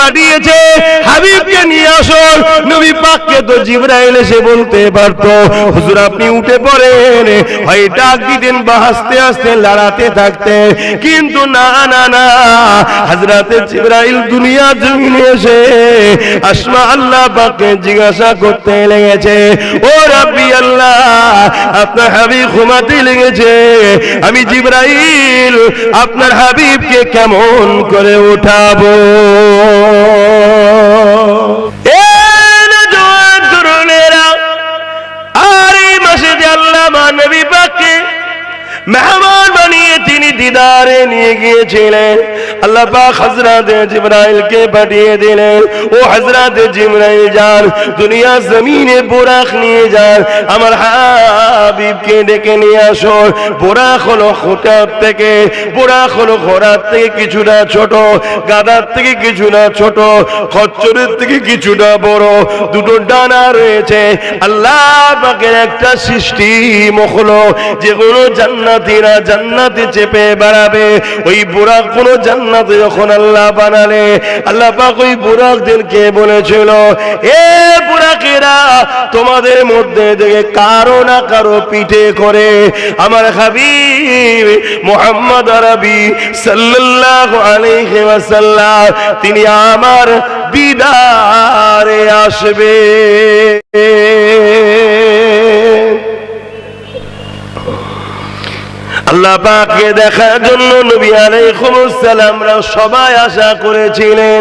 পাঠিয়েছে হাবিবকে নিয়ে আসো। নবী পাককে তো জিবরাইল এসে বলতে পারতো হুজুর আপনি উঠে পড়েন, হয় ডাক দিতেন বা আস্তে আস্তে লড়াতে থাকতেন, কিন্তু না না না, হযরতে জিবরাইল দুনিয়া জমিনে এসে আসমা আল্লাহ পাককে জিজ্ঞাসা করতে লেগেছে, ও রাব্বি আল্লাহ, আপনার হাবিব ঘুমাতে লেগেছে, আমি জিবরাইল আপনার হাবিবকে কেমন করে উঠাবো? আর এই মাসে যে আল্লাহ নবী পাককে মেহমান বানিয়ে তিনি দিদারে নিয়ে গিয়েছিলেন, আল্লাহ পাক হযরতে জিবরাইলকে পাঠিয়ে দিলেন, ও হযরতে জিবরাইল যান, দুনিয়া জমিনে বুরাক নিয়ে যান, আমার হাবিবকে ডেকে নিয়ে আসো। বুরাক হলো খোঁটার থেকে, বুরাক হলো ঘোড়ার থেকে কিছুটা ছোট, গাধার থেকে কিছুটা ছোট, খচ্চরের থেকে কিছুটা বড়, দুটো ডানা রয়েছে। আল্লাহ পাকের একটা সৃষ্টি মখলুক, যেগুলো জান্নাতীরা জান্নাতে চেপে বেড়াবে। ওই বুরাক কোন জান্নাতে যখন আল্লাহ বানালে, আল্লাহ পাক ওই বুরাকদেরকে বলেছিল, এ বুরাকেরা, তোমাদের মধ্যে থেকে কারো না কারো পিঠে করে আমার হাবিব মুহাম্মদ আরবি সাল্লাল্লাহু আলাইহি ওয়াসাল্লাম তিনি আমার দিদারে আসবে। আল্লাহ পাককে দেখার জন্য নবী আলাইহিস সালামরা সবাই আশা করেছিলেন,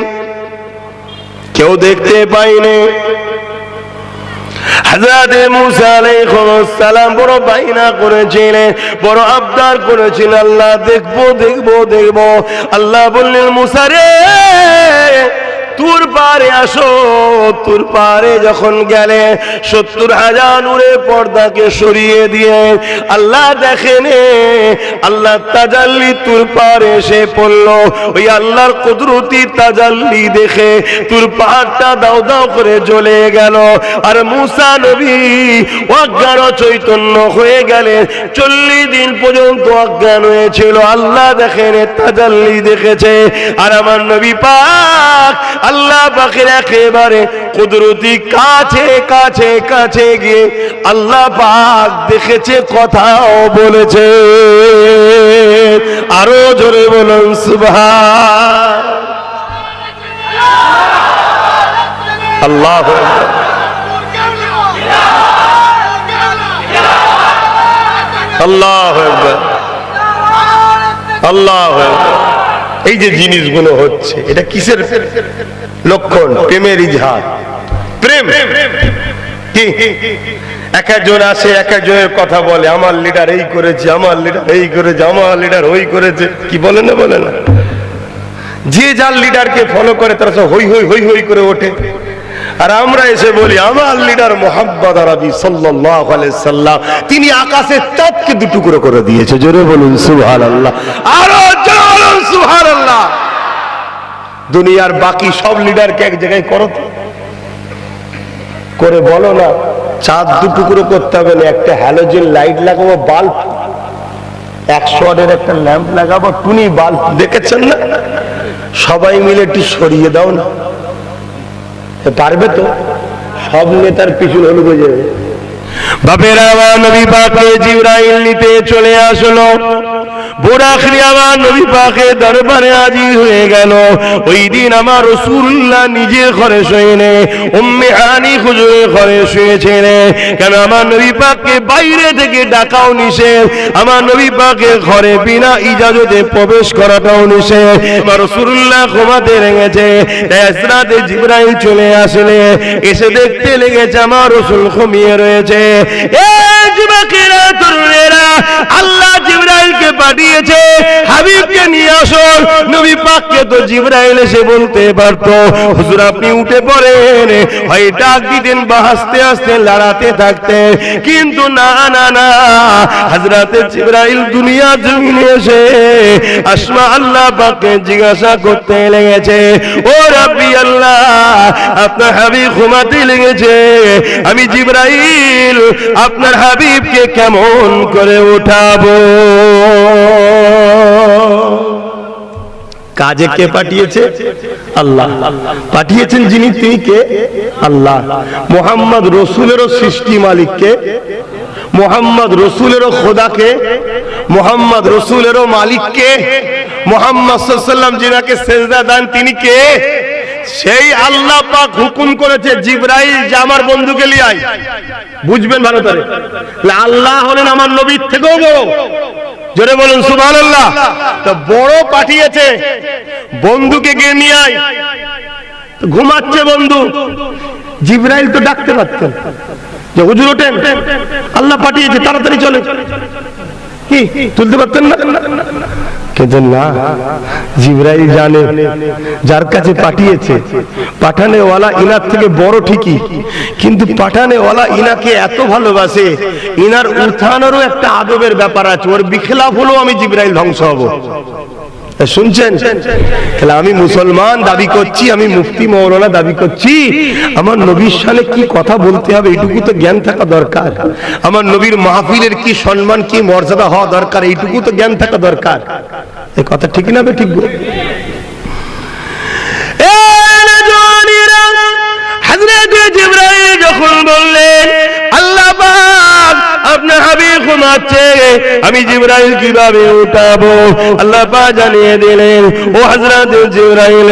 কেউ দেখতে পায়নি। হযরত মুসা আলাইহিস সালাম বড় বাইনা করেছিলেন, বড় আবদার করেছিলেন, আল্লাহ দেখবো দেখবো দেখবো। আল্লাহ বললেন, মুসা রে, তুর পারে আসো। তুর পারে যখন গেলে ৭০,০০০ নূরের পর্দাকে সরিয়ে দিয়ে আল্লাহ দেখেন, আল্লাহ তাজাল্লি তুর পারে এসে পড়ল। ওই আল্লাহর কুদরতি তাজাল্লি দেখে তুর পাহাড়টা দাও দাও করে জ্বলে গেল। আর মুসা নবী অজ্ঞান চৈতন্য হয়ে গেলেন, ৪০ দিন পর্যন্ত অজ্ঞান হয়েছিল। আল্লাহ দেখেন, তাজাল্লি দেখেছে। আর আমার নবী পাক আল্লাহ পাকের একেবারে কুদরতি কাছে কাছে কাছে গিয়ে আল্লাহ পাক দেখেছে, কথাও বলেছে। আরো জোরে বলুন সুবহান আল্লাহু আকবার। আল্লাহু আকবার, আল্লাহু আকবার। এই যে জিনিসগুলো হচ্ছে, এটা কিসের লক্ষণ? প্রেমের ইজহার। প্রেম কি? এক একজন আসে, এক একজনের কথা বলে, আমার লিডার এই করেছে, আমার লিডার এই করেছে, আমার লিডার ওই করেছে। কি বলে না, বলে না? যে যার লিডারকে ফলো করে তারা সব হই হই হই হই করে ওঠে। আর আমরা এসে বলি, আমার লিডার মুহাম্মদ আরবি সাল্লাল্লাহু আলাইহি সাল্লাম, তিনি আকাশের চাঁদকে দুটুকরো করে দিয়েছে। জোরে বলুন সুবহানাল্লাহ, আরো জোরে বলুন সুবহানাল্লাহ। দুনিয়ার বাকি সব লিডারকে এক জায়গায় করো তো, করে বলো না, চাঁদ দুটুকরো করতে হবে না, একটা হ্যালোজেন লাইট লাগাবো, বাল্ব 100 ওয়াটের একটা ল্যাম্প লাগাবো, টুনি বাল্ব, দেখেছেন না? সবাই মিলে একটু সরিয়ে দাও না, পারবে তো? সব নেতার পিছনে হলুদ হয়ে যাবে। বাপের আমার নবী পাকে জিবরাইল নিতে চলে আসলো। বুরাক নিয়ে আমার নবী পাকের দরবারে হাজির হয়ে গেল। ওই দিন আমার রাসূলুল্লাহ নিজে ঘরে শোয়নি, উম্মে হানি হুজুরের ঘরে শুয়েছিলেন। কেন? আমার নবী পাককে বাইরে থেকে ডাকাও নিষেধ, আমার নবী পাকের ঘরে বিনা ইজাজতে প্রবেশ করাটাও নিষেধ। আমার রাসূলুল্লাহ ঘুমাতে লেগেছে, হযরতে জিবরাইল চলে আসলে, এসে দেখতে লেগেছে আমার রাসূল ঘুমিয়ে রয়েছে। এই যুবকেরা, তরুণেরা, আল্লাহ জিবরাইলকে পাঠিয়েছে হাবিবকে নিয়ে আসো। নবী পাককে তো জিবরাইল এসে বলতে পারতো হুজুর আপনি উঠে পড়েন, হয় ডাক দিতেন বা আস্তে আস্তে লড়াতে থাকতেন, কিন্তু না না না, হযরতে জিবরাইল দুনিয়া জমিনে এসে আসমা আল্লাহ পাককে জিজ্ঞাসা করতে লেগেছে, ও রাব্বি আল্লাহ, আপনার হাবিব ঘুমাতে লেগেছে, আমি জিবরাইল আপনার হাবিবকে কেমন করে উঠাবো? কাজে কে পাঠিয়েছে? আল্লাহ পাঠিয়েছেন। যিনি তিনি কে? আল্লাহ। মুহাম্মদ রসুলেরও সৃষ্টি মালিক কে? মুহাম্মদ রসুলেরও খোদাকে, মুহাম্মদ রসুলেরও মালিককে, মুহাম্মদ সাল্লাল্লাহু আলাইহি ওয়াসাল্লাম যিনাকে সেজদা দেন তিনি কে? সেই আল্লাহ পাক হুকুম করেছে জিবরাইল যে আমার বন্ধুকে নিয়ে আয়। বুঝবেন ভালো করে, আল্লাহ হলেন আমার নবীর থেকেও বড়। জোরে বলুন সুবহানাল্লাহ। তো বড় পাঠিয়েছে, বন্ধুকে গিয়ে নিয়ে আয়। ঘুমাচ্ছে বন্ধু, জিবরাইল তো ডাকতে পারতেন যে হুজুর ওঠেন, আল্লাহ পাঠিয়েছে তাড়াতাড়ি চলে, কি তুলতে পারতেন না? কিন্তু না, জিবরাইল জানে যার কাছে পাঠিয়েছে পাঠানেওয়ালা ইনার থেকে বড় ঠিকই, কিন্তু পাঠানেওয়ালা ইনাকে এত ভালোবাসে, ইনার উঠানোরও একটা আদবের ব্যাপার আছে। ওর বিখলাফ হলেও আমি জিবরাইল ধ্বংস হব। শুনছেন? তাহলে আমি মুসলমান দাবি করছি, আমি মুফতি মৌলানা দাবি করছি, আমার নবীর শানে কি কথা বলতে হবে এইটুকু তো জ্ঞান থাকা দরকার। আমার নবীর মাহফিলের কি সম্মান কি মর্যাদা হওয়া দরকার এইটুকু তো জ্ঞান থাকা দরকার। এই কথা ঠিক না? ঠিক। হযরত জিবরাইল যখন বললেন আল্লাহ পাক আপনার হাবিব ঘুমাচ্ছে, আমি জিবরাইল কিভাবে উঠাবো? আল্লাহ পাক জানিয়ে দিলেন, ও হযরত জিবরাইল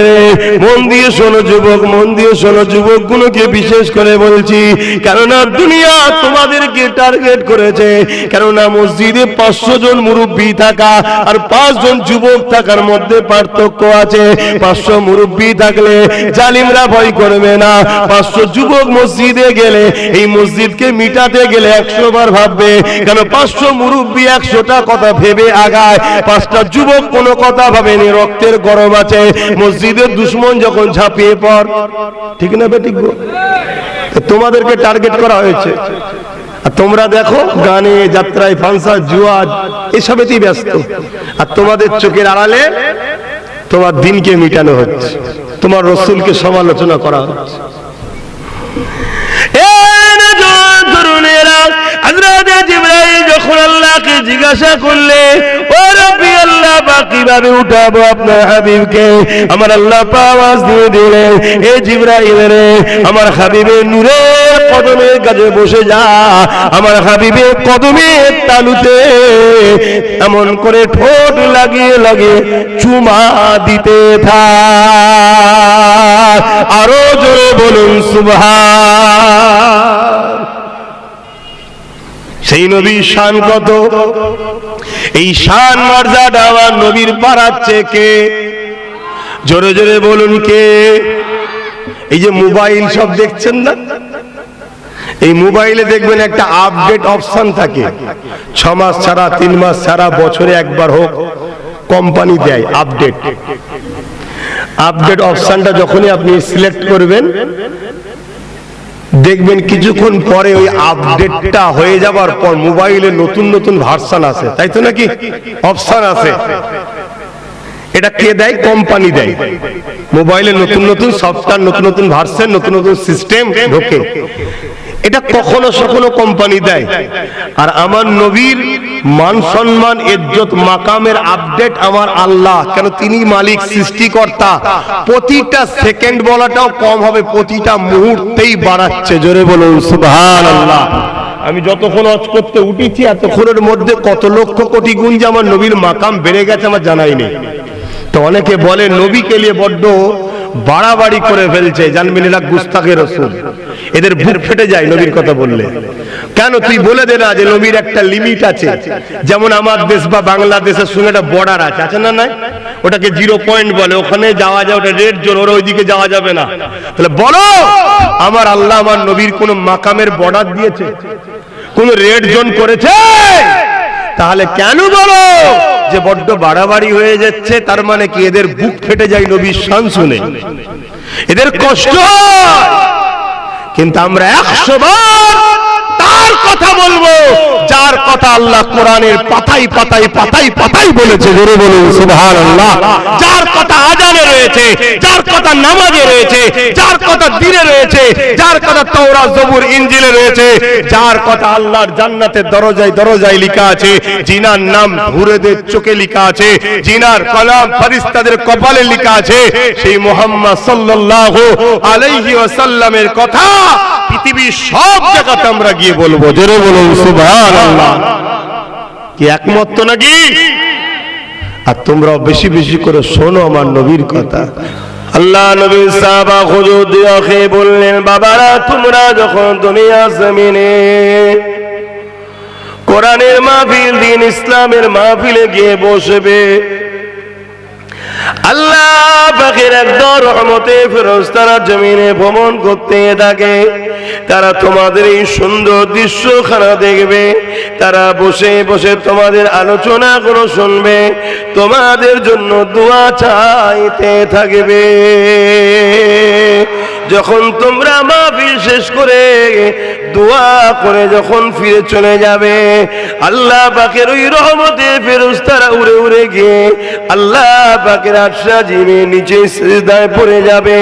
মন দিয়ে শোনো যুবক, মন দিয়ে শোনো যুবক গুলোকে বিশেষ করে বলছি, কেননা দুনিয়া তোমাদেরকে টার্গেট করেছে। কেননা মসজিদে 500 জন মুরব্বী থাকা আর 5 জন যুবক থাকার মধ্যে পার্থক্য আছে। 500 মুরব্বী থাকলে জালিমরা ভয় করবে না, 500 যুবক মসজিদে গেলে এই মসজিদকে মিটাতে গেলে 100 বার ভাববে, কেন 500 মুরব্বী 100টা কথা ভেবে আগায়, 5টা যুবক কোনো কথা ভাবেনি, রক্তের গরম আছে। মসজিদের দুশমন যখন ঝাঁপিয়ে পড়, ঠিক না বেঠিক? তোমাদেরকে টার্গেট করা হয়েছে, আর তোমরা দেখো গানে যাত্রায় ফাংশন জুয়া এসবেতেই ব্যস্ত, আর তোমাদের চোখের আড়ালে তোমার দিনকে মিটানো হচ্ছে, তোমার রাসূলকে সমালোচনা করা হচ্ছে। যখন আল্লাহকে জিজ্ঞাসা করলে, ও রব্বি আল্লাহ পাক কিভাবে উঠাবো আপনার হাবিবকে? আমার আল্লাহ পাক আওয়াজ দিয়ে দিলেন, এ জিবরাইল রে, আমার হাবিবের নূরের কদমের কাছে বসে যা, আমার হাবিবের কদমের তালুতে এমন করে ঠোঁট লাগিয়ে লাগিয়ে চুমা দিতে থাক। আরো জোরে বলুন সুবহান। সেই নবীর শান কত, এই শান মর্যাদা আমার নবীর বাড়াচ্ছে কে? জোরে জোরে বলুন কে? এই যে মোবাইল সব দেখছেন না, এই মোবাইলে দেখবেন একটা আপডেট অপশন থাকে, 6 মাস ছাড়া 3 মাস ছাড়া বছরে একবার হোক কোম্পানি দেয় আপডেট। আপডেট অপশনটা যখনই আপনি সিলেক্ট করবেন দেখবেন কিছুক্ষণ পরে ওই আপডেটটা হয়ে যাবার পর মোবাইলে নতুন নতুন ভার্সন আসে, তাই তো নাকি? অপশন আছে। এটা কে দেয়? কোম্পানি দেয়। মোবাইলে নতুন নতুন সফটওয়্যার, নতুন নতুন ভার্সন, নতুন নতুন সিস্টেম ঢোকে, এটা কখনো কখনো কোম্পানি দেয়। আর আমার নবীর মান সম্মান ইজ্জত মাকামের আপডেট আমার আল্লাহ, কেন তিনি মালিক সৃষ্টিকর্তা, প্রতিটা সেকেন্ড বলাটাও কম হবে, প্রতিটা মুহূর্তেই বাড়াচ্ছে। জোরে বলুন সুবহানাল্লাহ। আমি যতক্ষণ হজ করতে উঠেছি এতক্ষণের মধ্যে কত লক্ষ কোটি গুণ যে আমার নবীর মাকাম বেড়ে গেছে আমার জানাই নেই। তো অনেকে বলে নবীকে নিয়ে বড্ড বাড়াবাড়ি করে ফেলছে, জানবেন এরা গুস্তাখে রাসূল, এদের বুক ফেটে যায় নবীর কথা বললে। কেন তুই বলে দে না যে নবীর একটা লিমিট আছে, যেমন আমার দেশ বা বাংলাদেশের সঙ্গে একটা বর্ডার আছে, আছে না? নাই, ওটাকে 0 পয়েন্ট বলে, ওখানে যাওয়া যায়, ওটা রেড জোন, ওরা ওইদিকে যাওয়া যাবে না। তাহলে বলো আমার আল্লাহ আমার নবীর কোন মাকামের বর্ডার দিয়েছে, কোন রেড জোন করেছে? তাহলে কেন বলো যে বড্ড বাড়াবাড়ি হয়ে যাচ্ছে? তার মানে কি এদের বুক ফেটে যায় নবীর শান শুনে, এদের কষ্ট হয়। কিন্তু আমরা 100 বার তার কথা বলবো যার কথা আল্লাহ কোরআনের পাতায় পাতায় পাতায় পাতায় বলেছে। জোরে বলুন সুবহানাল্লাহ। যার কথা আজানে রয়েছে, যার কথা নামাজে রয়েছে, যার কথা দ্বীনে রয়েছে, যার কথা তাওরাত জবুর ইনজিলে রয়েছে, যার কথা আল্লাহর জান্নাতের দরজায় দরজায় লেখা আছে, জিনার নাম হুরেদের চোখে লেখা আছে, জিনার কলাম ফেরেশতাদের কপালে লেখা আছে, সেই মুহাম্মদ সাল্লাল্লাহু আলাইহি ওয়াসাল্লামের কথা পৃথিবীর সব জায়গাতে আমরা গিয়ে বলবো। জোরে বলুন সুবহানাল্লাহ। কি একমত তো নাকি? আর তোমরা বেশি বেশি করে শোনো আমার নবীর কথা। আল্লাহ নবী সাহাবা হুজুর দিয়া খেয়ে বললেন, বাবারা তোমরা যখন দুনিয়া জমিনে কোরআনের মাহফিল, দ্বীন ইসলামের মাহফিলে গিয়ে বসবে, আল্লাহ পাকের একদল রহমতের ফেরেশতারা জমিনে ভ্রমণ করতে থাকে। তারা তোমাদের এই সুন্দর দৃশ্যখানা দেখবে, তারা বসে বসে তোমাদের আলোচনা গুলো শুনবে, তোমাদের জন্য দোয়া চাইতে থাকবে। যখন তোমরা মাহফিল শেষ করে দোয়া করে যখন ফিরে চলে যাবে, আল্লাহ পাকের ওই রহমতের ফেরেশতারা উড়ে উড়ে গিয়ে আল্লাহ পাকের আরশ আজিমের নিচে সিজদায় পড়ে যাবে।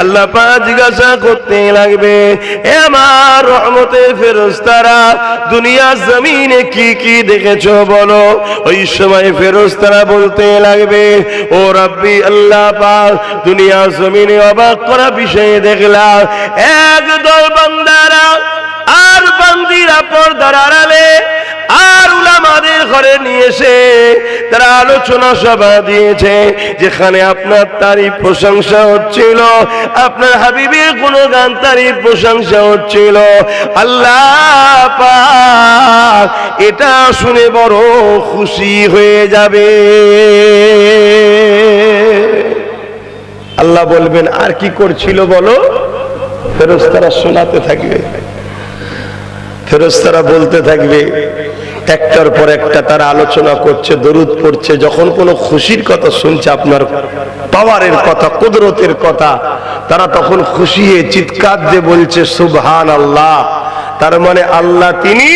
আল্লাহ পাক জিজ্ঞাসা করতে লাগবে, এ আমার রহমতের ফেরেশতারা দুনিয়া জমিনে কি কি দেখেছো বলো। ওই সময় ফেরেশতারা বলতে লাগবে, ও রব্বি আল্লাহ পাক, দুনিয়া জমিনে অবাক করা বিষয় দেখলাম, একদল বান্দারা আর বান্দিরা পর্দার আড়ালে আর উলামাদের ঘরে নিয়ে এসে তারা আলোচনা সভা দিয়েছে, যেখানে আপনার তারিফ প্রশংসা হচ্ছিল, আপনার হাবিবের গুণগান তারিফ প্রশংসা হচ্ছিল। আল্লাহ পাক এটা শুনে বড় খুশি হয়ে যাবে। আল্লাহ বলবেন, আর কি করছিল বলো? ফেরেশতারা শোনাতে থাকবে, ফেরেশতারা বলতে থাকবে, একটার পর একটা তারা আলোচনা করছে, দরুদ পড়ছে। যখন কোনো খুশির কথা শুনছে, আপনার পাওয়ারের কথা, কুদরতের কথা, তারা তখন খুশি হয়ে চিৎকার দিয়ে বলছে সুবহানাল্লাহ। তার মানে আল্লাহ তিনি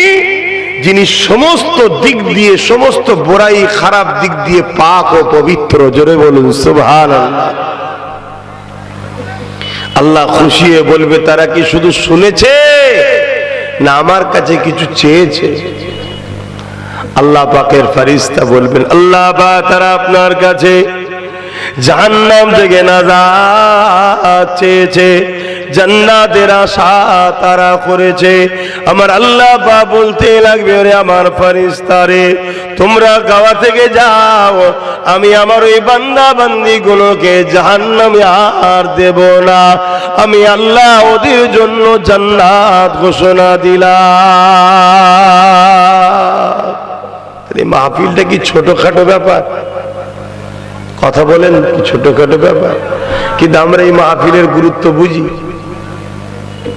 যিনি সমস্ত দিক দিয়ে, সমস্ত বুরাই খারাপ দিক দিয়ে পাক ও পবিত্র। জোরে বলুন সুবহানাল্লাহ। আল্লাহ খুশি হয়ে বলবে, তারা কি শুধু শুনেছে না আমার কাছে কিছু চেয়েছে? আল্লাহ পাকের ফেরেশতা বলবেন, আল্লাহ পাক তারা আপনার কাছে জাহান্নাম থেকে নাজাত চেয়েছে, জান্নাতের আশা তারা করেছে। আমার আল্লাহ পাক বলতে লাগবে, ওরে আমার ফেরেশতারে, তোমরা গাওয়া থেকে যাও, আমি আমার ওই বান্দা বান্দি গুলোকে জাহান্নামে আর দেব না। আমি আল্লাহ ওদের জন্য জান্নাত ঘোষণা দিলাম। মাহফিলটা কি ছোটখাটো ব্যাপার? কথা বলেন, কি ছোটখাটো ব্যাপার? কিন্তু আমরা এই মাহফিলের গুরুত্ব বুঝি?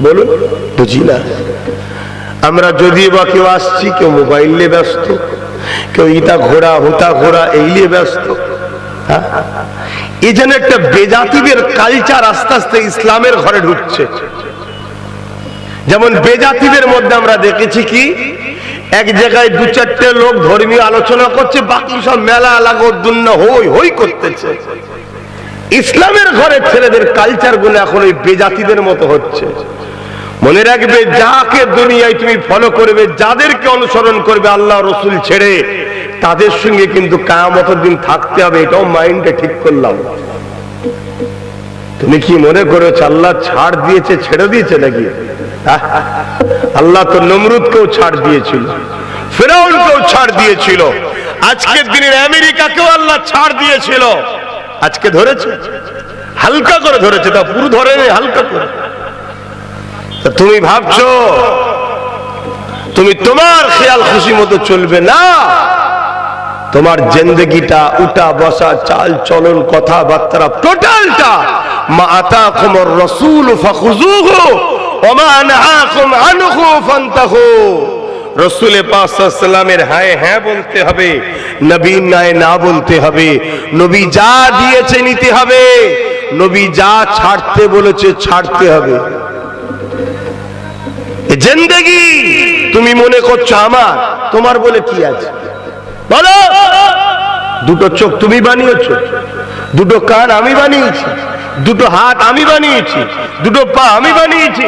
বলুন, বুঝি না। আমরা যদিও বা কেউ আসছি, কেউ মোবাইল নিয়ে ব্যস্ত, কেউ ইটা ঘোড়া হুতা ঘোড়া এই নিয়ে ব্যস্ত। এই যেন একটা বেজাতিদের কালচার আস্তে আস্তে ইসলামের ঘরে ঢুকছে। যেমন বেজাতিদের মধ্যে আমরা দেখেছি কি, এক জায়গায় দু চারটে লোক ধর্মীয় আলোচনা করছে, বাকি সব মেলা লাগোদ্দুন্না হই হই করতেছে। ইসলামের ঘরে ছেলেদের কালচার গুলো এখন ওই বেজাতিদের মতো হচ্ছে। মনে রাখবে, যাকে দুনিয়ায় তুমি ফলো করবে, যাদেরকে অনুসরণ করবে আল্লাহ রসুল ছেড়ে, তাদের সঙ্গে কিন্তু কিয়ামতের দিন থাকতে হবে। এটাও মাইন্ডে ঠিক করলাম। তুমি কি মনে করেছো আল্লাহ ছাড় দিয়েছে, ছেড়ে দিয়েছে নাকি? আল্লাহ তো নমরুদকেও ছাড় দিয়েছিল, ফেরাউনকেও ছাড় দিয়েছিল, আজকের দিনের আমেরিকাকেও আল্লাহ ছাড় দিয়েছিল। আজকে ধরেছে, হালকা করে ধরেছে, তা পুরো ধরে নেই, হালকা করে। তুমি ভাবছো তুমি তোমার খেয়াল খুশি মতো চলবে না। তোমার জিন্দেগিটা, উঠা বসা, চাল চলন, কথাবার্তা, টোটালটা মা আতাকুমুর রাসূল ফাখুযুহু ওয়া মা নাহাকুম আনহু ফান্তাহু। রাসূল পাক সাল্লাল্লাহু আলাইহি ওয়াসাল্লামের হ্যাঁ হ্যাঁ বলতে হবে, নবীর নাই না বলতে হবে। নবী যা দিয়েছে নিতে হবে, নবী যা ছাড়তে বলেছে ছাড়তে হবে। জিন্দেগি তুমি মনে করছো আমার, তোমার বলে কি আছে বলো? দুটো চোখ তুমি বানিয়েছো, দুটো কান আমি বানিয়েছি, দুটো হাত আমি বানিয়েছি, দুটো পা আমি বানিয়েছি।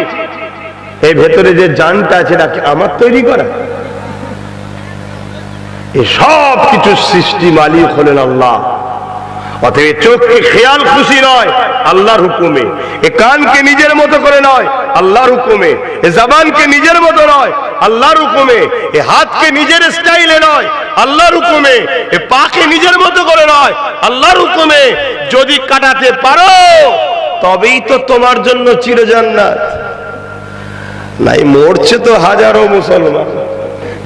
এই ভেতরে যে জানটা আছে নাকি আমার তৈরি করা? এই সব কিছু সৃষ্টি মালিক হলেন আল্লাহ। অতএব চোখকে খেয়াল খুশি নয়, আল্লাহর হুকুমে। এ কানকে নিজের মতো করে নয়, আল্লাহর হুকুমে। এ জবানকে নিজের মতো নয়, আল্লাহর হুকুমে। এ হাতকে নিজের স্টাইলে নয়, আল্লাহর হুকুমে। এ পাকে নিজের মতো করে নয়, আল্লাহর হুকুমে। যদি কাটাতে পারো তবেই তো তোমার জন্য চিরজান্নাত। নাই মরছে তো হাজারো মুসলমান,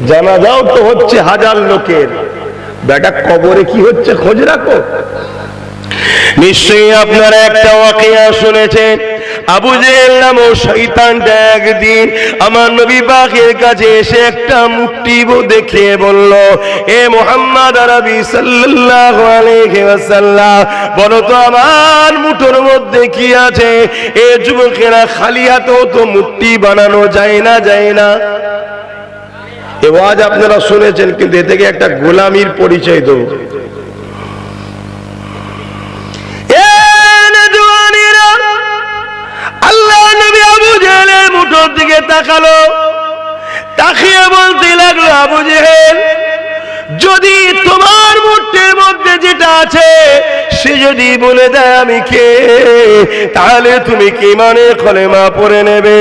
জানাজাও তো হচ্ছে হাজার লোকের, বেটা কবরে কি হচ্ছে খোঁজ রাখো। নিশ্চয়ই আপনারা একটা ওয়াকিয়া শুনেছেন, আবু জেহেল নামক শয়তানটা একদিন আমার নবী পাকের কাছে এসে একটা মুঠি দেখিয়ে বলল, এ মুহাম্মদ আরবি সাল্লাল্লাহু আলাইহি ওয়াসাল্লাম, বলো তো আমার মুঠোর মধ্যে কি আছে? এ যুবকেরা খালি হাতেও তো মুঠি বানানো যায় না, যায় না। এ ওয়াজ আপনারা শুনেছেন, কিন্তু এ থেকে একটা গোলামির পরিচয় দেব। আল্লাহ নবী আবু জেহেলের মুঠোর দিকে তাকালো, তাকিয়ে বলতে লাগলো, আবু জেহেল, যদি তোমার মুঠের মধ্যে যেটা আছে সে যদি বলে দেয় আমি কে, তাহলে তুমি কি মানে কলেমা পড়ে নেবে?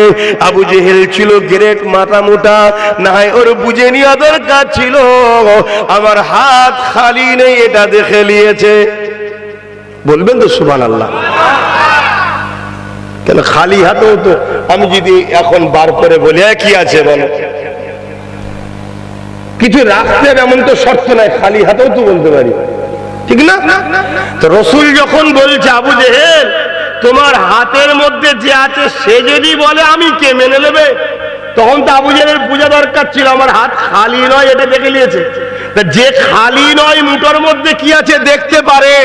আবু জেহেল ছিল গ্রেট মাথা মোটা, না ওর বুঝে নেওয়া দরকার ছিল আমার হাত খালি নেই এটা দেখে নিয়েছে। বলবেন তো সুবহানাল্লাহ? কেন খালি হাতেও তো আমি যদি এখন বার করে বলি কি আছে বলো, কিছু রাখতে এমন তো শর্ত নাই, খালি হাতেও তো বলতে পারি, ঠিক না? তো রাসূল যখন বলছে আবু জেহেল তোমার হাতের মধ্যে যে আছে সে যদি বলে আমি কে, মেনে নেবে? তখন তো আবু জেহেলের বোঝা দরকার ছিল আমার হাত খালি নয় এটা দেখে নিয়েছে। তা যে খালি নয় মুঠোর মধ্যে কি আছে দেখতে পারে,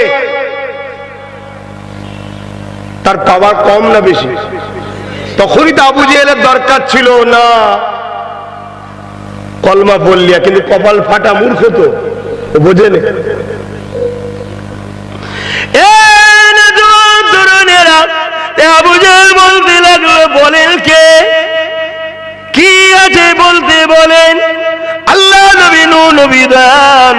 তার পাওয়ার কম না বেশি? তখনই তো আবু জেহেলের দরকার ছিল না কলমা বললিয়া, কিন্তু কপাল ফাটা মূর্খ তো বোঝে না। আবু জেহেল বলতে লাগলো, বলেন কে, কি আছে বলতে বলেন। আল্লাহ নবী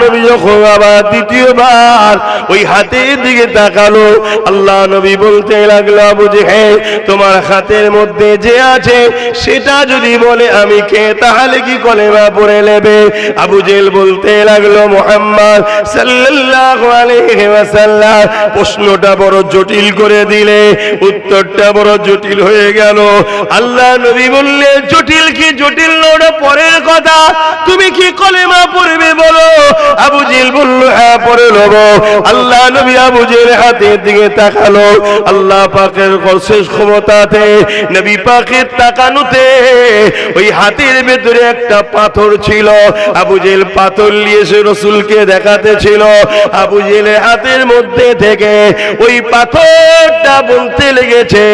নবী যখন আবার দ্বিতীয়বার ওই হাতের দিকে তাকালো, আল্লাহ নবী বলতে লাগলো, আবু জেহেল তোমার হাতের মধ্যে যে আছে সেটা যদি বলে আমি কে, তাহলে কি কলেমা পড়ে নেবে? আবু জেহেল বলতে লাগলো, মুহাম্মদ সাল্লাল্লাহু আলাইহি ওয়াসাল্লাম প্রশ্নটা বড় জটিল করে দিলে, উত্তরটা বড় জটিল হয়ে গেল। আল্লাহ নবী বললেন, জটিল কি জটিল না ওটা পরের কথা, তুমি কি কলেমা পড়বে বলো? আবু জেহেল বলল, হ্যাঁ পড়ে নেব। আল্লাহ নবী আবু জেহেলের হাতের দিকে তাকালো, আল্লাহ পাকের শেষ ক্ষমতাতে নবী পাকের তাকানোতে ওই হাতের ভেতরে একটা পাথর ছিল। আবু জেহেল পাথর নিয়ে এসে রাসূলকে দেখাতে ছিল। আবু জেহেলের হাতের মধ্যে থেকে ওই পাথরটা বলতে লেগেছে,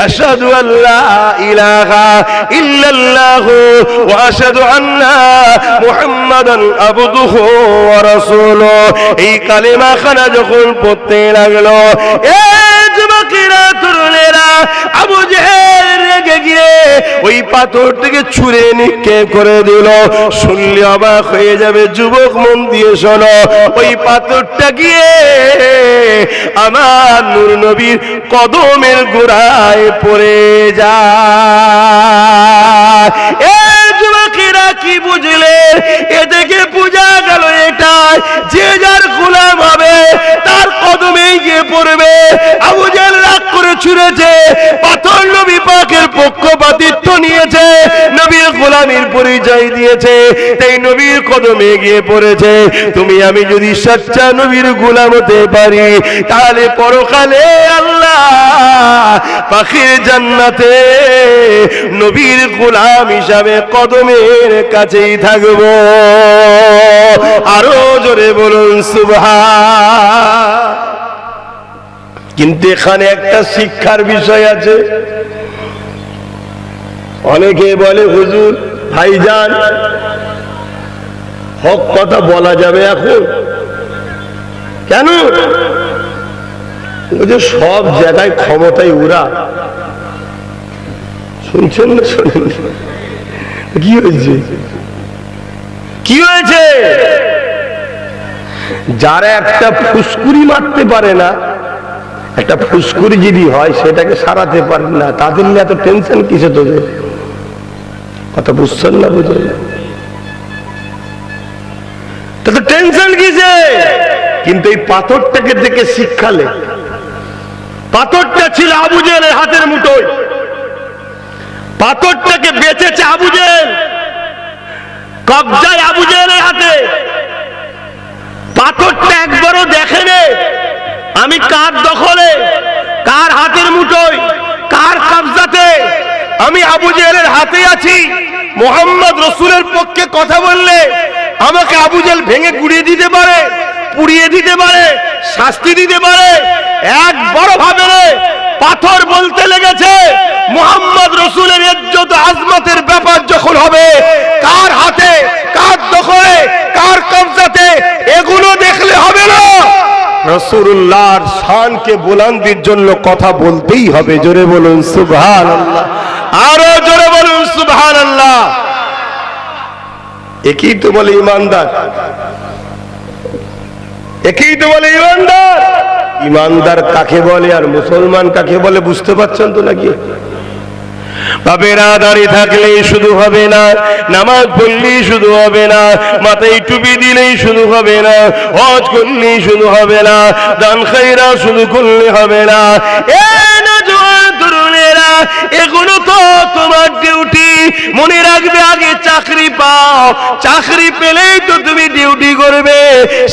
আশহাদু আল্লা ইলাহা ইল্লাল্লাহু ওয়া আশহাদু আন্না মুহাম্মাদান আবদুহু ওয়া রাসূলুহু। এই কালেমা খানা যখন পড়তে লাগলো, এ যুবকেরা তরুণেরা, আবু জেহেল রেগে গিয়ে ওই পাথরটাকে ছুঁড়ে নিক্ষেপ করে দিল। শুনলে অবাক হয়ে যাবে, যুবক মন দিয়ে শোনো, ওই পাথরটা গিয়ে আমার নূর নবীর কদমের গোড়ায় পড়ে যায়। এ যুবকেরা কি বুঝলে? এদিকে পূজা গেল এটাই, যে যার গোলাম হবে তার কদমে গিয়ে পড়বে। আবু জেহেল রাগ করে ছুঁড়েছে পাথর, নবী পাকের পক্ষপাতিত্ব নিয়েছে, নবীর গোলামীর পরিচয় দিয়েছে, তাই নবীর কদমে গিয়ে পড়েছে। তুমি আমি যদি সচ্চা নবীর গোলাম হতে পারি, তাহলে পরকালে আল্লাহ পাখির জান্নাতে নবীর গোলাম হিসাবে কদমের কাছেই থাকবো। আরো জোরে বলুন সুবহান। কিন্তু এখানে একটা শিক্ষার বিষয় আছে। অনেকে বলে, হুজুর ভাইজান হক কথা বলা যাবে এখন? কেন? ওই যে সব জায়গায় ক্ষমতায় ওরা, শুনছেন না শোনেন? কি হয়েছে? কি হয়েছে? যারা একটা ফুসকুরি মারতে পারে না, একটা ফুসকুরি যদি হয় সেটাকে সারাতে পারে না, তাদের নিয়ে এত টেনশন কিসে? তোদের কথা বুঝছেন না? বুঝলেন? তো টেনশন কিসে? কিন্তু এই পাথরটাকে দেখে শিক্ষালে। পাথরটা ছিল আবু জেহেলের হাতের মুঠোয়, পাথরটাকে বেঁচেছে আবু জেহেল, কবজায় আবু জেহেলের হাতে। পাথরটা একবারও দেখেনি আমি কার দখলে, কার হাতের মুঠোয়, কার কবজাতে। আমি আবু জেহেলের হাতে আছি। মোহাম্মদ রসুলের পক্ষে কথা বললে আমাকে আবু জেহেল ভেঙে গুড়িয়ে দিতে পারে, পুড়িয়ে দিতে পারে, শাস্তি দিতে পারে। একবারও ভাবে রে। পাথর বলতে লেগেছে মোহাম্মদ রসুলের ইজ্জত আজমতের ব্যাপার যখন হবে, কার হাতে, কার দখলে, কার কবজাতে, এগুলো দেখলে হবে না। রাসূলুল্লাহর শানকে বুলন্দির জন্য কথা বলতেই হবে। জোরে বলুন সুবহানাল্লাহ, আরো জোরে বলুন সুবহানাল্লাহ। একই তো বলে ইমানদার, একই তো বলে ইমানদার। ইমানদার কাকে বলে আর মুসলমান কাকে বলে বুঝতে পারছেন তো নাকি? বাপেরা দাঁড়িয়ে থাকলেই শুধু হবে না, নামাজ পড়লেই শুধু হবে না, মাথায় টুপি দিলেই শুধু হবে না, হজ করলেই শুধু হবে না, দান খায়রা শুধু করলে হবে না। এগুলো তো তোমার ডিউটি। মনে রাখবে আগে চাকরি পাও, চাকরি পেলেই তো তুমি ডিউটি করবে।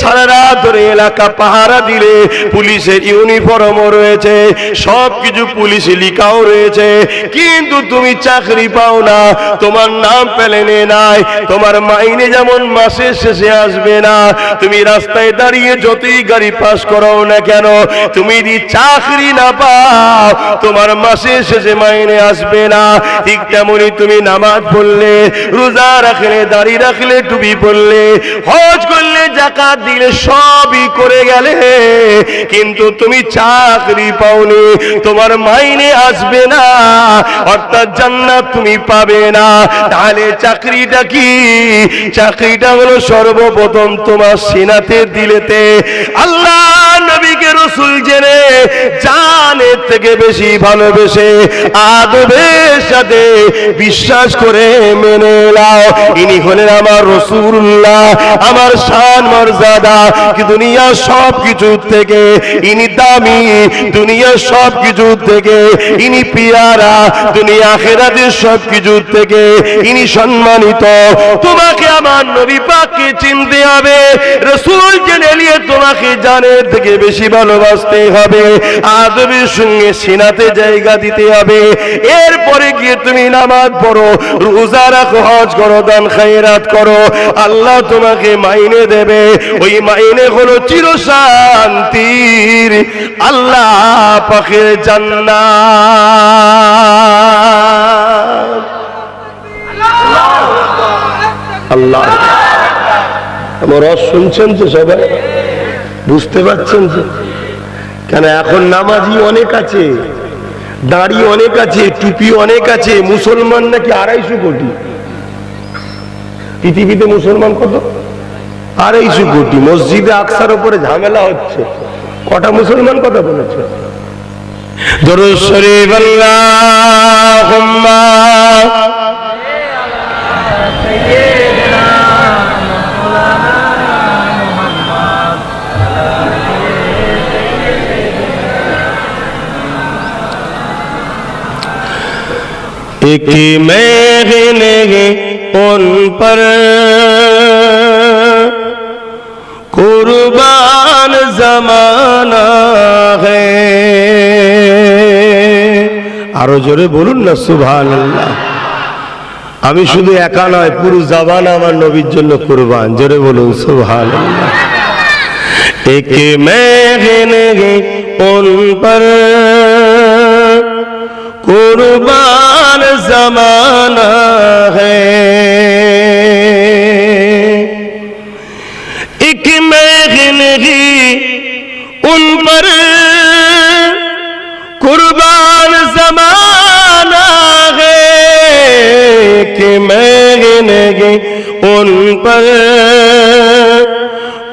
সারা রাত ধরে এলাকা পাহারা দিলে, পুলিশের ইউনিফর্মও রয়েছে, সবকিছু পুলিশে লিখাও রয়েছে, কিন্তু তুমি চাকরি পাও না, তোমার নাম পেলেনে নাই, তোমার মাইনে যেমন মাসের শেষে আসবে না। তুমি রাস্তায় দাঁড়িয়ে যতই গাড়ি পাস করাও না কেন, তুমি যদি চাকরি না পাও তোমার মাসের শেষে মাইনে আসবে না। ঠিক তেমনি তুমি নামাজ পড়লে, রোজা রাখলে, দাড়ি রাখলে, টুপি পড়লে, হজ করলে, যাকাত দিলে, সবই করে গেলে, কিন্তু তুমি চাকরি পাওনি, তোমার মাইনে আসবে না, অর্থাৎ জান্নাত তুমি পাবে না। তাহলে চাকরিটা কি? চাকরিটা হলো সর্বপ্রথম তোমার সিনাতে দিলেতে আল্লাহ নবীকে রসুল জেনে জানের থেকে বেশি ভালোবেসে আদবের সাথে বিশ্বাস করে মেনে নাও। ইনি হলেন আমার রাসূলুল্লাহ, আমার শান মর্যাদা কি দুনিয়ার সব কিছু থেকে ইনি দামি, দুনিয়ার সব কিছু থেকে ইনি পিয়ারা, দুনিয়া আখিরাতের সব কিছু থেকে ইনি সম্মানিত। তোমাকে আমার নবী পাককে চিনতে হবে, রাসূল জেনে নিয়ে তোমাকে জানের থেকে বেশি ভালোবাসতে হবে, আদবের সঙ্গে সিনাতে জায়গা দিতে হবে। এরপরে গিয়ে তুমি নামাজ পড়ো, রোজা রাখো, হজ করো, দান খায়রাত করো, আল্লাহ তোমাকে মাইনে দেবে। ওই মাইনে হলো চিরশান্তির আল্লাহ পাকের জান্নাত। আল্লাহ, আমার শুনছেন তো সবাই? বুঝতে পারছেন তো? কেন এখন নামাজি অনেক আছে, দাড়ি অনেক আছে, টুপি অনেক আছে, মুসলমান নাকি 250 কোটি। পৃথিবীতে মুসলমান কত? 250 কোটি। মসজিদে আকসার উপরে ঝামেলা হচ্ছে, কটা মুসলমান কথা বলেছে? দরুদ শরীফ আল্লাহুম্মা एक महने उन पर कुर्बान जमाना है। আরো জোরে বলুন না সুবহানাল্লাহ। আমি শুধু একা নয়, পুরো জামানা আমার নবীর জন্য কুরবান। জোরে বলুন সুবহানাল্লাহ। एक महने उन पर कुर्बान जमाना है, एक महने उन पर कुर्बान ज़माना है कि महंगे उन पर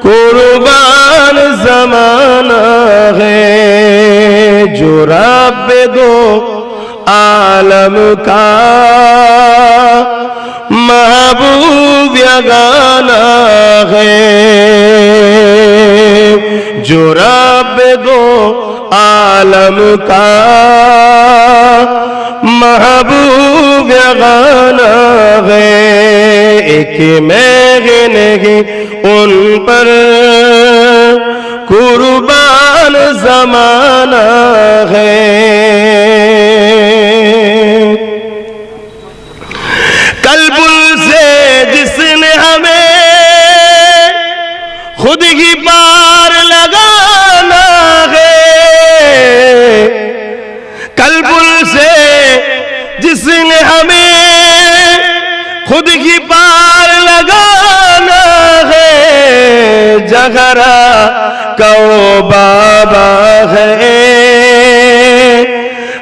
कुर्बान ज़माना है जो रब दो आलम का महबूब यगाना है जो रब दो आलम का महबूब यगाना है एक महंगे उन पर कुर्बान ज़माना है कल्बुल से जिसने हमें खुद ही पार लगाना है कल्बुल से जिसने हमें खुद ही पार लगाना है जगरा कौ बाबा है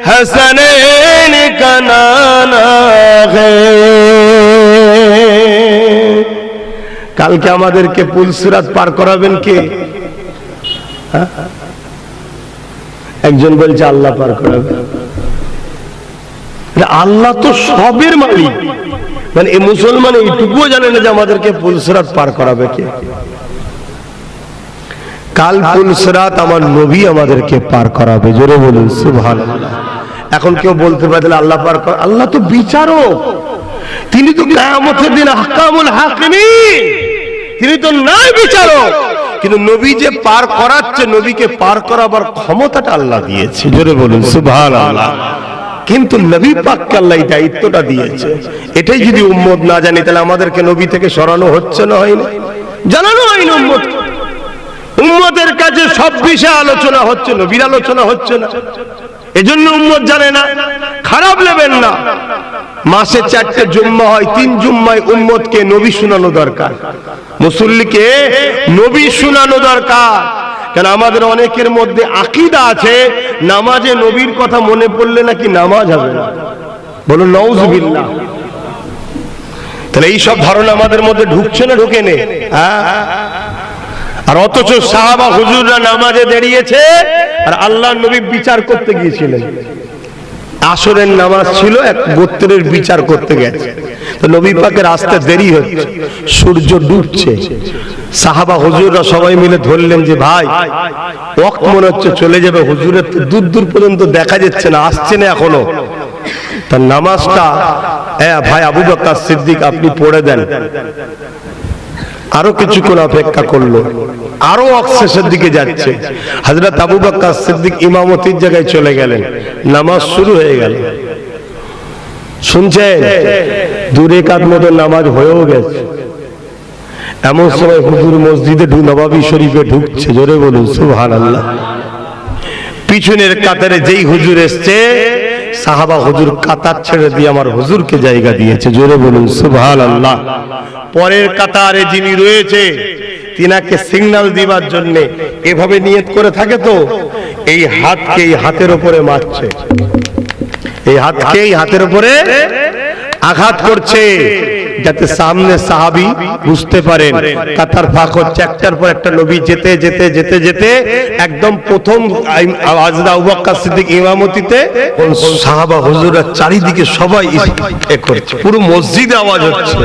हसनैन का नाना है কালকে আমাদেরকে পুলসিরাত পার করাবেন কে একজন বলছে আল্লাহ পার করাবে আল্লাহ তো সবের মালিক মানে এই মুসলমান এইটুকুও জানে না যে আমাদেরকে পুলসিরাত পার করাবে কে কাল পুলসিরাত আমার নবী আমাদেরকে পার করাবে জোরে বলুন সুবহানাল্লাহ এখন কেউ বলতে পারে আল্লাহ পার কর আল্লাহ তো বিচারক তিনি তো কিয়ামতের দিন আহকামুল হাকিমিন তিনি তো ন্যায় বিচারক কিন্তু নবী যে পার করাচ্ছে নবীকে পার করাবার ক্ষমতাটা আল্লাহ দিয়েছে জোরে বলুন সুবহানাল্লাহ কিন্তু নবী পাককে আল্লাহ এই দায়িত্বটা দিয়েছে এটাই যদি উম্মত না জানি তাহলে আমাদেরকে নবী থেকে সরানো হচ্ছে না হয় না জানানো হয় না উম্মতের কাছে সব বিষয়ে আলোচনা হচ্ছে নবীর আলোচনা হচ্ছে না এজন্য উম্মত জানে না খারাপ নেবেন না মাসে 4টে জুম্মা হয় 3 জুম্মায় উম্মতকে নবী শোনানো দরকার মুসল্লিকে নবী শোনানো দরকার কারণ আমাদের অনেকের মধ্যে আকীদা আছে নামাজে নবীর কথা মনে পড়লে নাকি নামাজ হবে না বলুন নাউজুবিল্লাহ তাহলে এই সব ধারণা আমাদের মধ্যে ঢুকছে না ঢোকে না আর অথচ সাহাবা হুজুররা নামাজে দাঁড়িয়েছে আর আল্লাহর নবী বিচার করতে গিয়েছিলেন আসরের নামাজ ছিল এক গোত্রের বিচার করতে গেছে তো নবী পাকের আসতে দেরি হচ্ছে সূর্য ডুবছে সাহাবা হুজুররা সবাই মিলে ধরলেন যে ভাই ওয়াক্ত মনে হচ্ছে চলে যাবে হুজুরের তো দূর দূর পর্যন্ত দেখা যাচ্ছে না আসছে না এখনো তার নামাজটা ভাই আবু বকর সিদ্দিক আপনি পড়ে দেন আরো কিছুক্ষণ অপেক্ষা করলো আরো শেষের দিকে যাচ্ছে হযরত আবু বকর সিদ্দিক ইমামতির জায়গায় চলে গেলেন নামাজ শুরু হয়ে গেল শুনছেন 2 রাকাত মতো নামাজ হয়েও গেছে এমন সময় হুজুর মসজিদে নববী শরীফে ঢুকছে জোরে বলুন সুবহানাল্লাহ পিছনের কাতারে যেই হুজুর এসছে সাহাবা হুজুর কাতার ছেড়ে দিয়ে আমার হুজুরকে জায়গা দিয়েছে জোরে বলুন সুবহানাল্লাহ পরের কাতারে যিনি রয়েছে তিনাকে সিগন্যাল দিবার জন্য এভাবে নিয়ত করে থাকে তো এই হাতকে এই হাতের উপরে মারছে এই হাতকে এই হাতের উপরে আঘাত করছে যাতে সামনে সাহাবী বুঝতে পারেন কাতার ফাঁক হচ্ছে একটার পর একটা নবী যেতে যেতে যেতে যেতে একদম প্রথম হযরত আবু বকর সিদ্দিক ইমামতিতে সাহাবা হুজুররা চারিদিকে সবাই করছে পুরো মসজিদে আওয়াজ হচ্ছে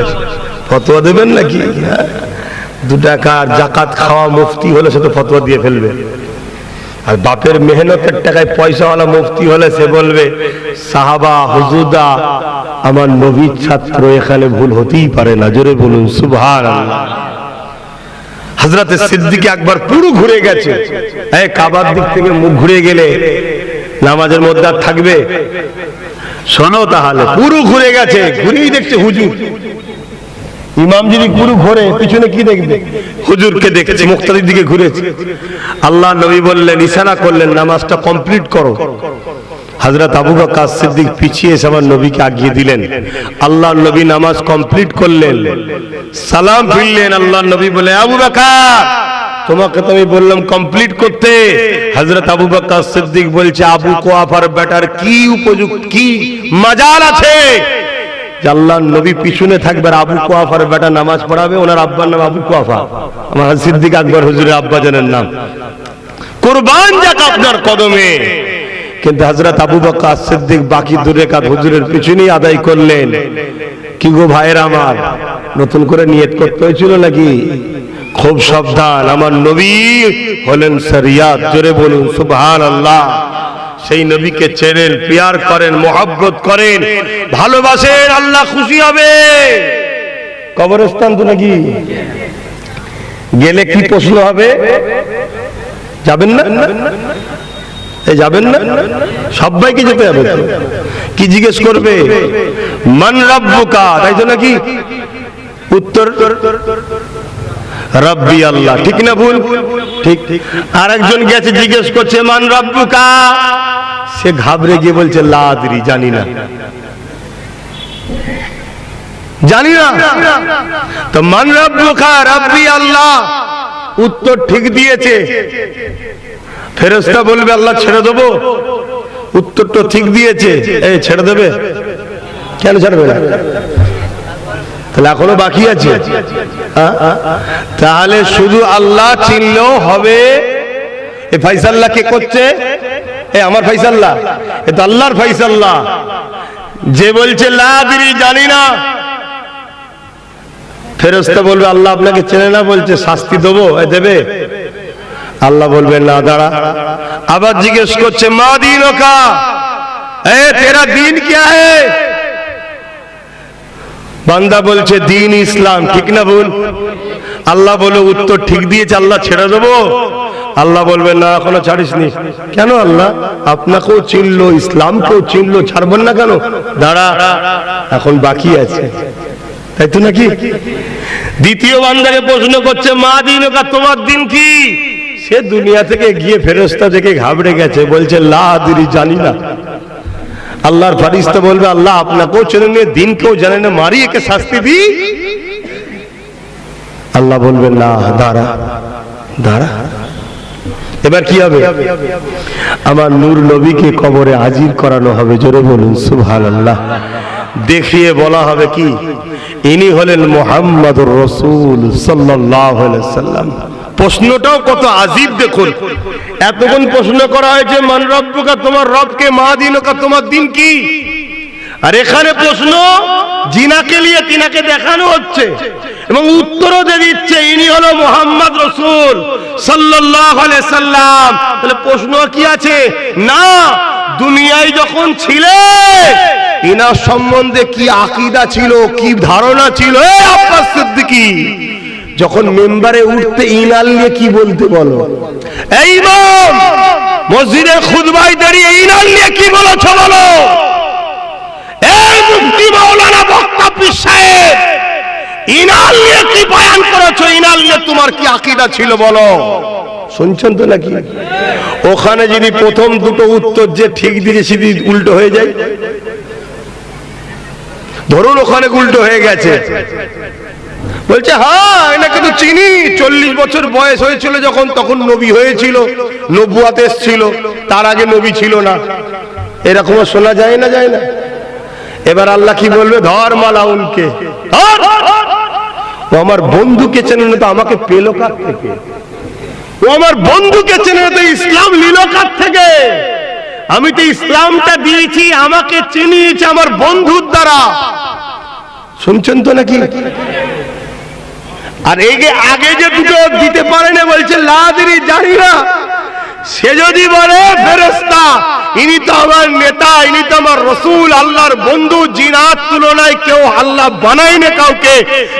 ফতোয়া দেবেন নাকি 2 টাকার যাকাত খাওয়া মুফতি হলে সে তো ফতোয়া দিয়ে ফেলবে আর বাপের মেহনতের টাকায় পয়সাওয়ালা মুফতি হলে সে বলবে সাহাবা হুজুররা আমার নবীর ছাত্র এখানে ভুল হতেই পারে না জোরে বলুন সুবহানাল্লাহ হযরত সিদ্দিক আকবর পুরো ঘুরে গেছে এই কাবার দিক থেকে মুখ ঘুরে গেলে নামাজের মধ্যে আর থাকবে শোনো তাহলে পুরো ঘুরে গেছে ঘুরেই দেখছে হুজুর ইমাম যদি পুরো ঘুরে পিছনে কি দেখবে হুজুরকে দেখেছে মুক্তাদির দিকে ঘুরেছে আল্লাহ নবী বললেন ইশারা করলেন নামাজটা কমপ্লিট করো হযরত আবু বকর সিদ্দিক পিছিয়ে এসে আমার নবীকে আগিয়ে দিলেন আল্লাহর নবী নামাজ কমপ্লিট করলেন সালাম ফিরলেন আল্লাহর নবী বলে আবু বকর তোমাকে তো আমি বললাম কমপ্লিট করতে। হযরত আবু বকর সিদ্দিক বলছে আবু কুহাফার বেটার কি উপযুক্ত কি মাজাল আছে যে আল্লাহর নবী পিছনে থাকবে আর আবু কুহাফার বেটা নামাজ পড়াবে। ওনার আব্বার নাম আবু কুহাফা, আমার সিদ্দিক আকবর হুজুরের আব্বাজানের নাম। কুরবান যাক আপনার কদমে। কিন্তু হযরত আবু বকর সিদ্দিক বাকি 2 রাকাত হুজুরের পিছনেই আদায় করলেন। কি গো ভাইরা আমার, নতুন করে নিয়ত করতে হয়েছিল নাকি? খুব সাবধান, আমার নবী হলেন শরিয়ত। জোরে বলুন সুবহানাল্লাহ। সেই নবীকে চেনেন, প্যার করেন, মোহাব্বত করেন, ভালোবাসেন, আল্লাহ খুশি হবে। কবরস্থান তো নাকি গেলে কি প্রশ্ন হবে? যাবেন না? এই যাবেন না? সবাইকে যেতে হবে। কি জিজ্ঞেস করবে? মান রাব্বুকা, তাই তো নাকি? উত্তর রব্বি আল্লাহ। ঠিক না ভুল? ঠিক। আরেকজন গেছে জিজ্ঞেস করছে মান রাব্বুকা, সে ঘাবড়ে গিয়ে বলছে লা আদরি, জানি না, জানি না। তো মান রাব্বুকা, রব্বি আল্লাহ, উত্তর ঠিক দিয়েছে। ফেরেশতা বলবে আল্লাহ ছেড়ে দেবো? উত্তর তো ঠিক দিয়েছে, এই ছেড়ে দেবে? কেন ছাড়বে না? তাহলে এখনো বাকি আছে। তাহলে শুধু আল্লাহ চিনলেও হবে? এই ফাইসাল্লাহ কে করছে? এ আমার ফাইসাল্লাহ? এ তো আল্লাহর ফাইসাল্লাহ। যে বলছে লা আদরি, জানি না, ফেরেশতা বলবে আল্লাহ আপনাকে চেনে না, বলছে শাস্তি দেবো, দেবে? আল্লাহ বলবেন না, দাঁড়া। আবার জিজ্ঞেস করছে মা দীনুকা, এ তেরা দিন क्या है? বান্দা বলছে দিন ইসলাম। ঠিক না ভুল? আল্লাহ বলে উত্তর ঠিক দিয়েছে, আল্লাহ ছেড়ে দেবো? আল্লাহ বলবেন না, এখনো ছাড়িসনি। কেন? আল্লাহ আপনাকেও চিনলো, ইসলামকেও চিনলো, ছাড়বেন না কেন? দাঁড়া, এখন বাকি আছে, তাই তো নাকি? দ্বিতীয় বান্দাকে প্রশ্ন করছে মা দীনুকা, তোমার দিন কি? সে দুনিয়া থেকে গিয়ে ফেরেশতা থেকে ঘাবড়ে গেছে, বলছে লা আদরি, জানি না। আল্লাহর ফেরেশতা বলবে আল্লাহ আপনাকেও চেনেন না, দিনকেও জানেন না, মারি একে শাস্তি দি। আল্লাহ বলবেন না, দাঁড়া দাঁড়া। এবার কি হবে? আমার নূর নবীকে কবরে হাজির করানো হবে। জোরে বলুন সুবহানাল্লাহ। দেখিয়ে বলা হবে কি? ইনি হলেন মুহাম্মাদুর রাসূল সাল্লাল্লাহু আলাইহি সাল্লাম। প্রশ্নটাও কত আজীব দেখুন। এতক্ষণ প্রশ্ন করা হয়েছে মান রব্বুকা, তোমার রবকে, মা দীনুকা, তোমার দিন কি? আর এখানে প্রশ্ন জিনাকে নিয়ে তিনাকে দেখানো হচ্ছে এবং উত্তরও দিয়ে দিচ্ছে ইনি হলো মুহাম্মদ রাসূল সাল্লাল্লাহু আলাইহি সাল্লাম। তাহলে প্রশ্ন কি আছে? না, দুনিয়ায় যখন ছিলে ইনার সম্বন্ধে কি আকীদা ছিল, কি ধারণা ছিল? আব্বাস সিদ্দিকী যখন মেম্বারে উঠতে ইনাল নিয়ে কি বলতে বলো? এই ইমাম মসজিদে খুতবায় দাঁড়িয়ে ইনাল নিয়ে কি বলেছো বলো? এই মুফতি মাওলানা বক্তা পীর সাহেব ইনাল নিয়ে কি বয়ান করেছো? ইনাল নিয়ে তোমার কি আকীদা ছিল বলো? শুনছেন তো নাকি? ওখানে যদি প্রথম দুটো উত্তর যে ঠিক দিয়েছে সেটি উল্টো হয়ে যায়, ধরুন ওখানে উল্টো হয়ে গেছে, বলছে হ্যাঁ এনাকে তো চিনি, 40 বছর বয়স হয়েছিল যখন, তখন নবী হয়েছিল, নবুয়াত এসেছিল, তার আগে নবী ছিল না। এরকম শোনা যায় না? যায় না? এবার আল্লাহ কি বলবে? ধর মালা উনকে, ও আমার বন্ধুকে চেনে না তো আমাকে পেলো কার থেকে? ও আমার বন্ধুকে চেনে না তো ইসলাম নিল কার থেকে? আমি তো ইসলামটা দিয়েছি, আমাকে চিনিয়েছে আমার বন্ধুর দ্বারা। শুনছেন তো নাকি? আর এই যে আগে যে দুটো দিতে পারে না, বলছে লা আদরি, জানি না, সে যদি বলে ফেরেশতা ইনি তো আমার নেতা, ইনি তো আমার রাসূল, আল্লাহর বন্ধু, জিনার তুলনায় কেউ আল্লাহ বানায় না কাউকে,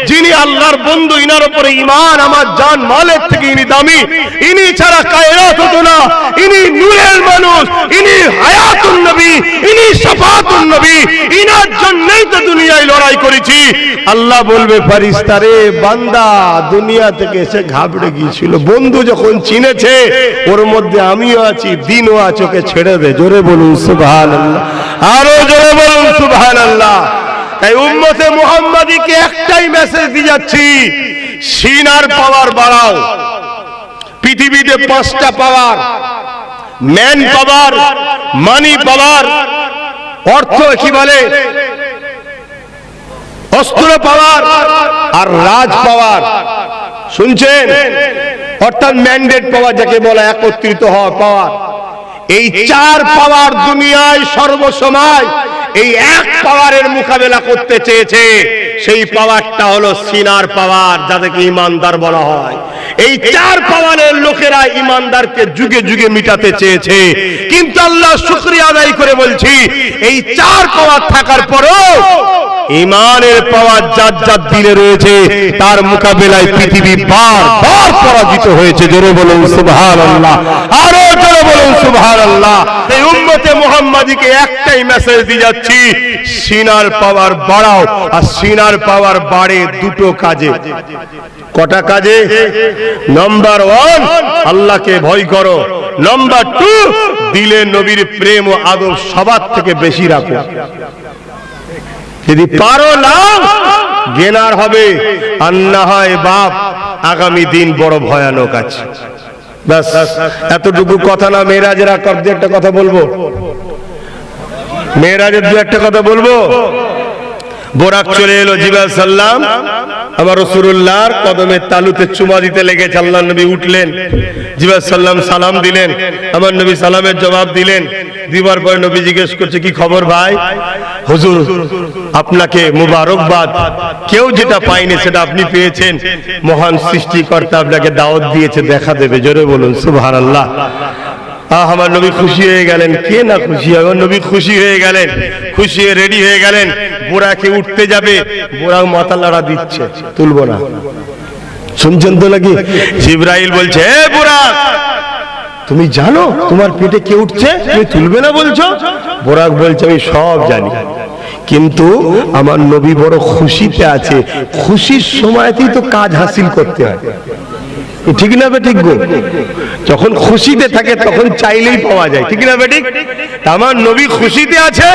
যিনি আল্লাহর বন্ধু ইনার উপরে ঈমান আমার জান মালের থেকে ইনি দামি, ইনি ছাড়া কায়নাত হতো না, ইনি নূরের মানুষ, ইনি হায়াতুন নবী, ইনি শাফাআতুন নবী, ইনার জন্যই তো দুনিয়ায় লড়াই করেছি। আল্লাহ বলবে ফেরেশতা রে বান্দা দুনিয়া থেকে এসে ঘাবড়ে গিয়েছিল, বন্ধু যখন চিনেছে ওর মধ্যে আমিও আছি, দিনও আছে, ওকে ছেড়ে দে। জোরে বলুন সুবহানাল্লাহ, আরো জোরে বলুন সুবহানাল্লাহ। তাই উম্মতে মুহাম্মাদীকে একটাই মেসেজ দিয়ে যাচ্ছি, সিনার পাওয়ার বাড়াও, পৃথিবীতে 5টা পাওয়ার, ম্যান পাওয়ার, মানি পাওয়ার, অর্থ কি বলে, অস্ত্র পাওয়ার আর রাজ পাওয়ার, শুনছেন? অর্থাৎ ম্যান্ডেট পাওয়ার যাকে বলা, একত্রিত হওয়া পাওয়ার। এই 4 পাওয়ার দুনিয়ায় সর্বসময় এই এক পাওয়ারের মোকাবেলা করতে চেয়েছে। সেই পাওয়ারটা হলো সিনার পাওয়ার, যাদেরকে ইমানদার বলা হয়। এই 4 পাওয়ারের লোকেরা ইমানদারকে যুগে যুগে মিটাতে চেয়েছে, কিন্তু আল্লাহ শুকরিয়া আদায় করে বলছি, এই 4 পাওয়ার থাকার পরেও ইমানের পাওয়ার যার যার দিলে রয়েছে, তার মোকাবেলায় পৃথিবী বারবার পরাজিত হয়েছে। জোরে বলুন সুবহানাল্লাহ, আরো জোরে বলুন সুবহানাল্লাহ। এই উম্মতে মুহাম্মাদীকে একটাই মেসেজ দিয়ে যাচ্ছি, সিনার পাওয়ার বাড়াও। আর সিনার পাওয়ার বাড়ে 2টো কাজে। কটা কাজে? নাম্বার 1, আল্লাহকে ভয় করো। নাম্বার 2, দিলে নবীর প্রেম ও আদব সবার থেকে বেশি রাখো। যদি পারো না, গেনার হবে। আর না হয় বাপ, আগামী দিন বড় ভয়ানক আছে। ব্যাস, এতটুকু কথা না। মেরাজের আকার একটা কথা বলবো, মেরাজের 2-1টা কথা বলবো। বোরাক চলে এলো, জিবরাইল সাল্লাম আমার রাসূলুল্লাহর কদমের তালুতে চুমা দিতে লেগেছে। আল্লাহ নবী উঠলেন, জিবরাইল সাল্লাম সালাম দিলেন, আমার নবী সালামের জবাব দিলেন। দিবার পরে নবী জিজ্ঞেস করছে, কি খবর ভাই? হুজুর, আপনাকে মুবারকবাদ, কেউ যেটা পায়নি সেটা আপনি পেয়েছেন। মহান সৃষ্টিকর্তা আপনাকে দাওয়াত দিয়েছে, দেখা দেবে। জোরে বলুন সুবহানাল্লাহ। আমার নবী খুশি হয়ে গেলেন। কে না খুশি হয়? আমার নবী খুশি হয়ে গেলেন, খুশি হয়ে রেডি হয়ে গেলেন। বোরাকে উঠতে যাবে, বোরাক মাথা লড়া দিচ্ছে, তুলবো না। শুনছেন তো নাকি? জিবরাইল বলছে, এ বোরাক, তুমি জানো তোমার পেটে কে উঠছে, তুমি তুলবে না বলছো? বোরাক বলছে, আমি সব জানি, কিন্তু আমার নবী বড় খুশিতে আছে। খুশির সময়তেই তো কাজ হাসিল করতে হয়, ঠিক না বেঠিক গো? যখন খুশিতে থাকে তখন চাইলেই পাওয়া যায়, ঠিক না বেঠিক? আমার নবী খুশিতে আছে।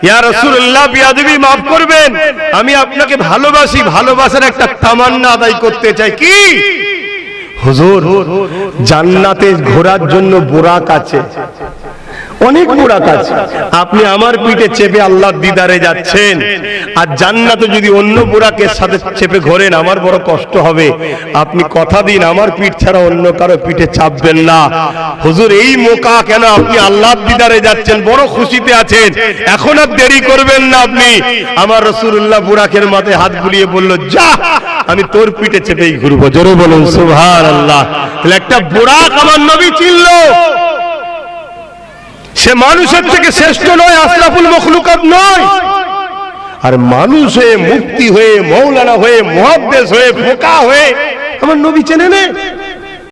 ইয়া রাসূলুল্লাহ, বিয়াদবি মাফ করবেন, আমি আপনাকে ভালোবাসি। ভালোবাসার একটা তামান্না আদায় করতে চাই। কি? হুজুর, জান্নাতে ঘোরার জন্য বোরাক আছে, অনেক বোরাক আছে। আপনি আমার পিঠে চেপে আল্লাহর দিদারে যাচ্ছেন, আর জান্নাতে যদি অন্য বোরাকের সাথে চেপে ঘোরেন, আমার বড় কষ্ট হবে। আপনি কথা দিন, আমার পিঠ ছাড়া অন্য কারো পিঠে চাপবেন না। হুজুর, এই মোকা কেন? আপনি আল্লাহর দিদারে যাচ্ছেন, বড় খুশিতে আছেন, এখন আর দেরি করবেন না আপনি। আমার রাসূলুল্লাহ বোরাকের মাথায় হাত বুলিয়ে বলল, যা, আমি তোর পিঠে চেপেই ঘুরবো। জোরে বলুন সুবহানাল্লাহ। তাহলে একটা বোরাক আমার নবী চিনল। সে মানুষের থেকে শ্রেষ্ঠ নয়, আশরাফুল মখলুকাত নয়। আর মানুষ হয়ে, মুফতি হয়ে, মৌলানা হয়ে, মুহাদ্দিস হয়ে, ফোকা হয়ে আমার নবী চেনে না।